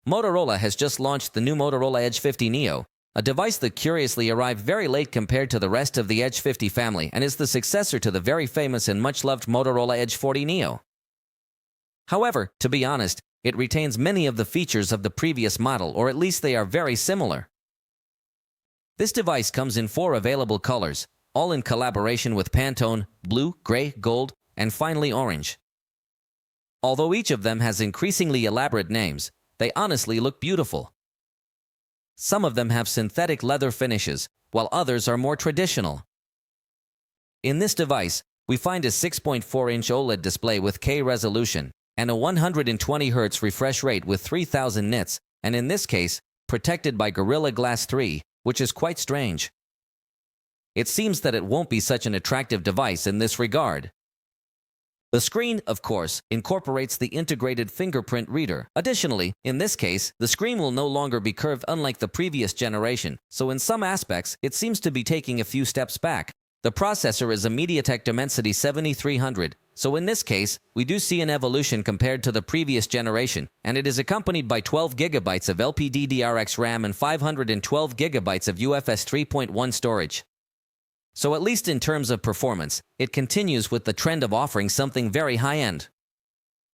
Motorola has just launched the new Motorola Edge 50 Neo, a device that curiously arrived very late compared to the rest of the Edge 50 family and is the successor to the very famous and much-loved Motorola Edge 40 Neo. However, to be honest, it retains many of the features of the previous model, or at least they are very similar. This device comes in 4 available colors, all in collaboration with Pantone: blue, gray, gold, and finally orange. Although each of them has increasingly elaborate names, they honestly look beautiful. Some of them have synthetic leather finishes, while others are more traditional. In this device, we find a 6.4-inch OLED display with K resolution and a 120 Hz refresh rate with 3000 nits, and in this case, protected by Gorilla Glass 3, which is quite strange. It seems that it won't be such an attractive device in this regard. The screen, of course, incorporates the integrated fingerprint reader. Additionally, in this case, the screen will no longer be curved unlike the previous generation, so in some aspects, it seems to be taking a few steps back. The processor is a MediaTek Dimensity 7300, so in this case, we do see an evolution compared to the previous generation, and it is accompanied by 12 GB of LPDDR4X RAM and 512 GB of UFS 3.1 storage. So at least in terms of performance, it continues with the trend of offering something very high-end.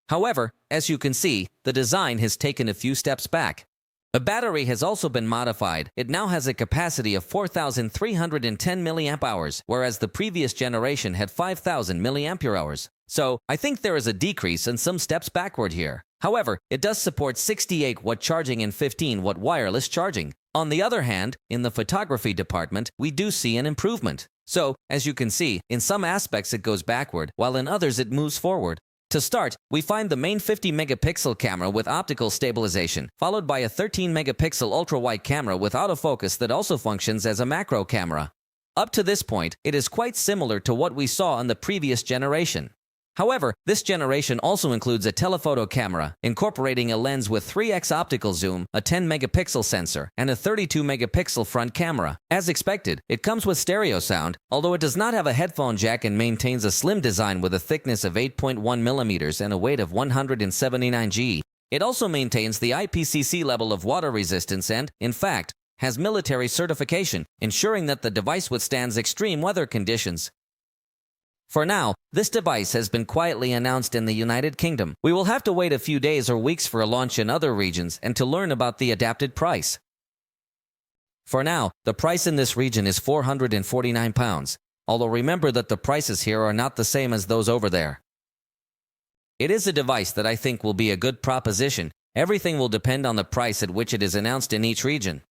However, as you can see, the design has taken a few steps back. The battery has also been modified. It now has a capacity of 4,310 mAh, whereas the previous generation had 5,000 mAh. So, I think there is a decrease and some steps backward here. However, it does support 68-watt charging and 15-watt wireless charging. On the other hand, in the photography department, we do see an improvement. So, as you can see, in some aspects it goes backward, while in others it moves forward. To start, we find the main 50-megapixel camera with optical stabilization, followed by a 13-megapixel ultra-wide camera with autofocus that also functions as a macro camera. Up to this point, it is quite similar to what we saw on the previous generation. However, this generation also includes a telephoto camera, incorporating a lens with 3x optical zoom, a 10-megapixel sensor, and a 32-megapixel front camera. As expected, it comes with stereo sound, although it does not have a headphone jack and maintains a slim design with a thickness of 8.1 mm and a weight of 179 g. It also maintains the IPCC level of water resistance and, in fact, has military certification, ensuring that the device withstands extreme weather conditions. For now, this device has been quietly announced in the United Kingdom. We will have to wait a few days or weeks for a launch in other regions and to learn about the adapted price. For now, the price in this region is £449, although remember that the prices here are not the same as those over there. It is a device that I think will be a good proposition. Everything will depend on the price at which it is announced in each region.